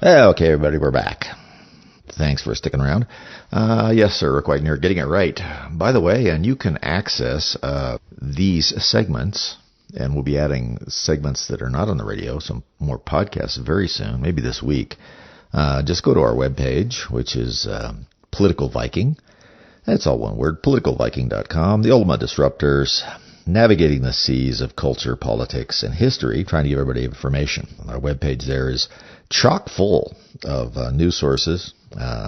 Okay, everybody, we're back. Thanks for sticking around. Yes, sir, Rick White here, getting it right. By the way, and you can access these segments, and we'll be adding segments that are not on the radio, some more podcasts very soon, maybe this week. Just go to our webpage, which is Political Viking. That's all one word, politicalviking.com. The Ultima Disruptors, navigating the seas of culture, politics, and history, trying to give everybody information. Our webpage there is chock full of news sources,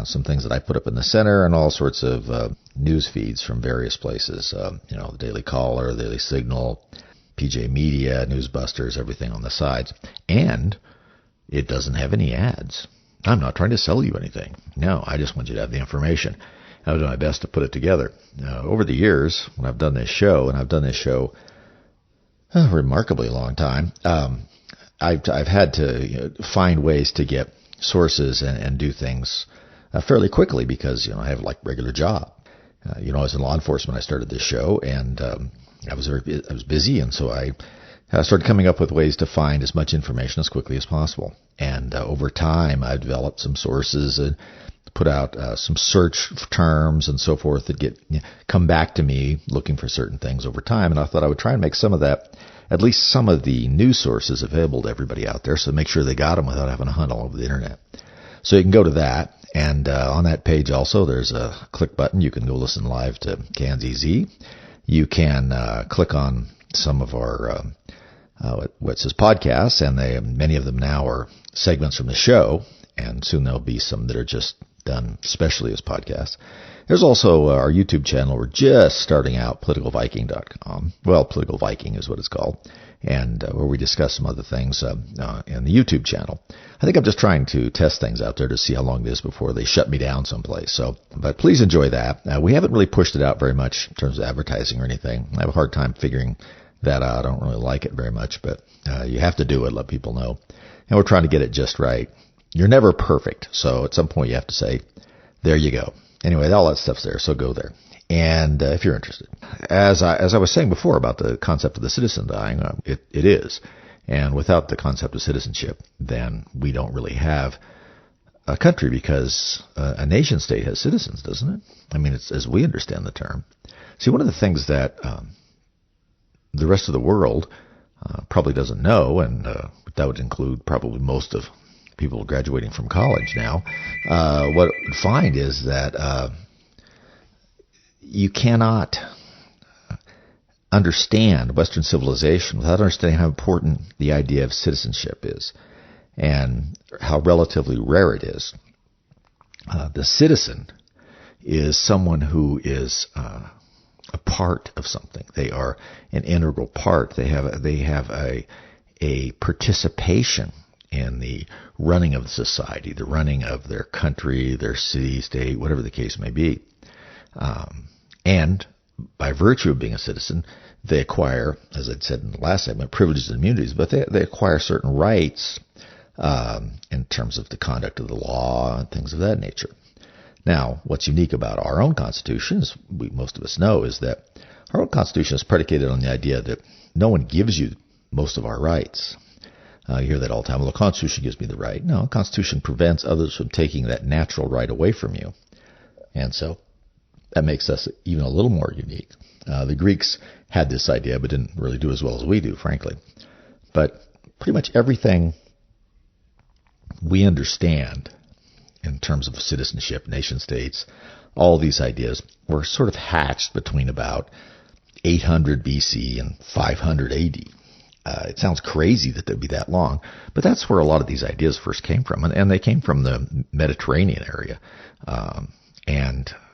some things that I put up in the center, and all sorts of news feeds from various places. The Daily Caller, the Daily Signal, PJ Media, Newsbusters, everything on the sides. And it doesn't have any ads. I'm not trying to sell you anything. No, I just want you to have the information. I've done my best to put it together. Over the years, when I've done this show, and I've done this show a remarkably long time, I've had to find ways to get sources and do things fairly quickly because I have like regular job. I was in law enforcement. I started this show, and I was busy, and so I started coming up with ways to find as much information as quickly as possible. And over time, I developed some sources and put out some search terms and so forth that come back to me looking for certain things over time. And I thought I would try and make some of that, at least some of the news sources, available to everybody out there, so make sure they got them without having to hunt all over the internet. So you can go to that, and on that page also there's a click button. You can go listen live to KNZZ. You can click on some of our what says podcasts, and many of them now are segments from the show, and soon there'll be some that are just done specially as podcasts. There's also our YouTube channel. We're just starting out, politicalviking.com. Well, Political Viking is what it's called, and where we discuss some other things in the YouTube channel. I think I'm just trying to test things out there to see how long it is before they shut me down someplace. But please enjoy that. We haven't really pushed it out very much in terms of advertising or anything. I have a hard time figuring that out. I don't really like it very much, but you have to do it, let people know. And we're trying to get it just right. You're never perfect, so at some point you have to say, there you go. Anyway, all that stuff's there, so go there. And if you're interested. As I was saying before about the concept of the citizen dying, it is. And without the concept of citizenship, then we don't really have a country, because a nation state has citizens, doesn't it? I mean, it's as we understand the term. See, one of the things that the rest of the world probably doesn't know, and that would include probably most of people graduating from college now, what it would find is that you cannot understand Western civilization without understanding how important the idea of citizenship is and how relatively rare it is. The citizen is someone who is a part of something. They are an integral part. They have a participation in the running of the society, the running of their country, their city, state, whatever the case may be. And by virtue of being a citizen, they acquire, as I said in the last segment, privileges and immunities, but they acquire certain rights in terms of the conduct of the law and things of that nature. Now, what's unique about our own Constitution, as most of us know, is that our own Constitution is predicated on the idea that no one gives you most of our rights. You hear that all the time. Well, the Constitution gives me the right. No, the Constitution prevents others from taking that natural right away from you. And so that makes us even a little more unique. The Greeks had this idea, but didn't really do as well as we do, frankly. But pretty much everything we understand in terms of citizenship, nation states, all these ideas were sort of hatched between about 800 BC and 500 AD. It sounds crazy that they'd be that long, but that's where a lot of these ideas first came from, and they came from the Mediterranean area,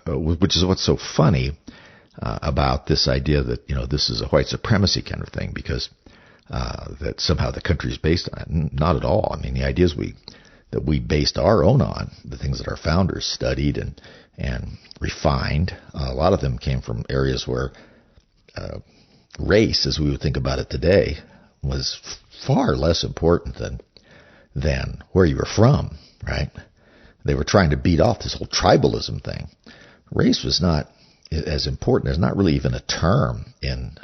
which is what's so funny about this idea that this is a white supremacy kind of thing, because that somehow the country is based on it. Not at all. I mean, the ideas that we based our own on, the things that our founders studied and refined, a lot of them came from areas where race, as we would think about it today, was far less important than where you were from, right? They were trying to beat off this whole tribalism thing. Race was not as important. There's not really even a term in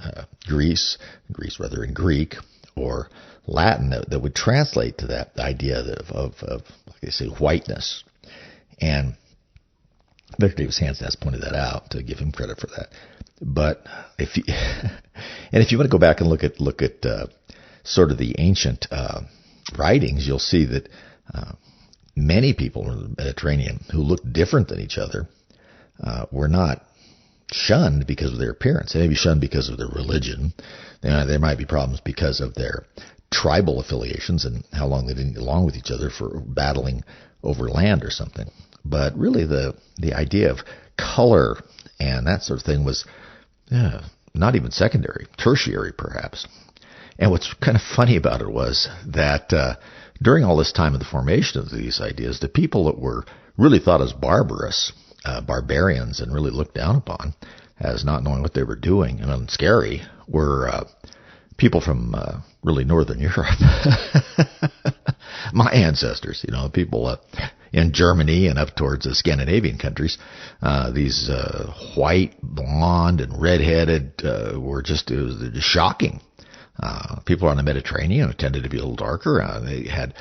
in Greek or Latin that would translate to that idea of they say whiteness. And Victor Davis Hanson has pointed that out, to give him credit for that. But if you, and if you want to go back and look at sort of the ancient writings, you'll see that many people in the Mediterranean who looked different than each other were not shunned because of their appearance. They may be shunned because of their religion. There might be problems because of their tribal affiliations and how long they didn't get along with each other for battling over land or something. But really the idea of color and that sort of thing was not even secondary, tertiary perhaps. And what's kind of funny about it was that during all this time of the formation of these ideas, the people that were really thought as barbarous, barbarians, and really looked down upon as not knowing what they were doing and scary, were people from really Northern Europe. My ancestors, people in Germany and up towards the Scandinavian countries, these white, blonde, and redheaded were just shocking. People on the Mediterranean tended to be a little darker. They had,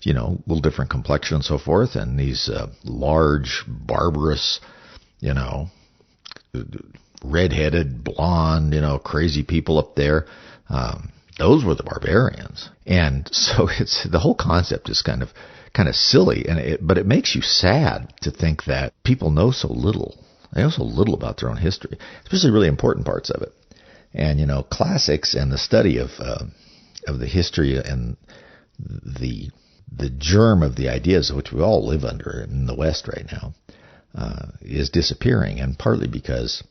a little different complexion and so forth. And these large, barbarous, redheaded, blonde, crazy people up there, those were the barbarians. And so the whole concept is kind of silly, but it makes you sad to think that people know so little. They know so little about their own history, especially really important parts of it. And classics and the study of the history and the germ of the ideas which we all live under in the West right now is disappearing, and partly because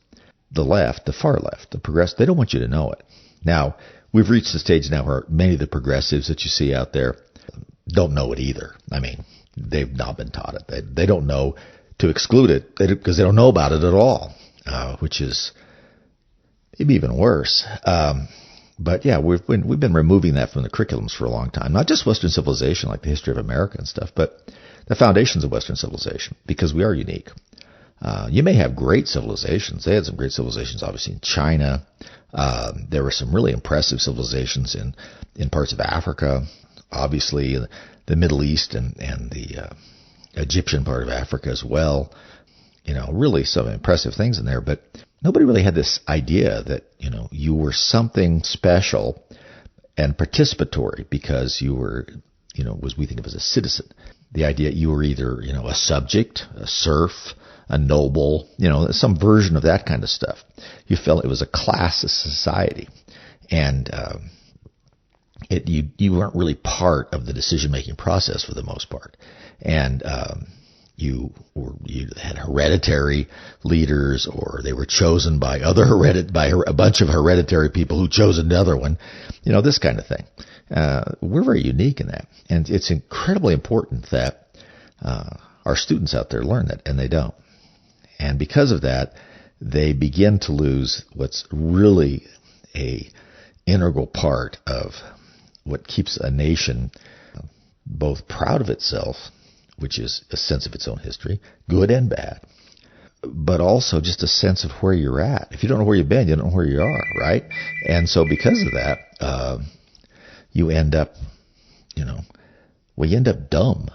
the left, the far left, the progressive, they don't want you to know it. Now, we've reached the stage now where many of the progressives that you see out there don't know it either. I mean, they've not been taught it. They don't know to exclude it because they don't know about it at all, which is maybe even worse. But yeah, we've been removing that from the curriculums for a long time. Not just Western civilization, like the history of America and stuff, but the foundations of Western civilization, because we are unique. You may have great civilizations. They had some great civilizations, obviously, in China. There were some really impressive civilizations in parts of Africa, obviously the Middle East and the Egyptian part of Africa as well. Really some impressive things in there, but nobody really had this idea that, you were something special and participatory because you were, as we think of as a citizen. The idea you were either, a subject, a serf, a noble, some version of that kind of stuff. You felt it was a class of society. And you weren't really part of the decision-making process for the most part. And you had hereditary leaders, or they were chosen by by a bunch of hereditary people who chose another one, this kind of thing. We're very unique in that, and it's incredibly important that our students out there learn that, and they don't. And because of that, they begin to lose what's really a integral part of what keeps a nation both proud of itself, which is a sense of its own history, good and bad, but also just a sense of where you're at. If you don't know where you've been, you don't know where you are, right? And so because of that, you end up, you end up dumb.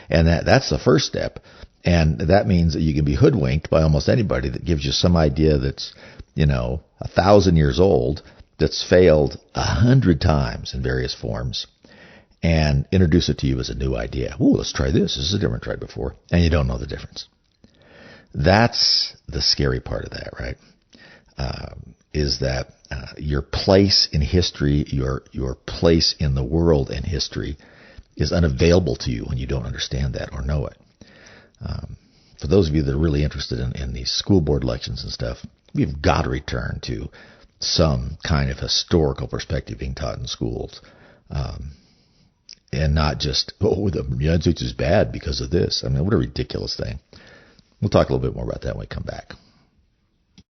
And that's the first step. And that means that you can be hoodwinked by almost anybody that gives you some idea that's, 1,000 years old, that's failed 100 times in various forms, and introduce it to you as a new idea. Ooh, let's try this. This is different, tried before. And you don't know the difference. That's the scary part of that, right? Is that your place in history, your place in the world in history is unavailable to you when you don't understand that or know it. For those of you that are really interested in these school board elections and stuff, we've got to return to some kind of historical perspective being taught in schools. And not just, the United States is bad because of this. I mean, what a ridiculous thing. We'll talk a little bit more about that when we come back.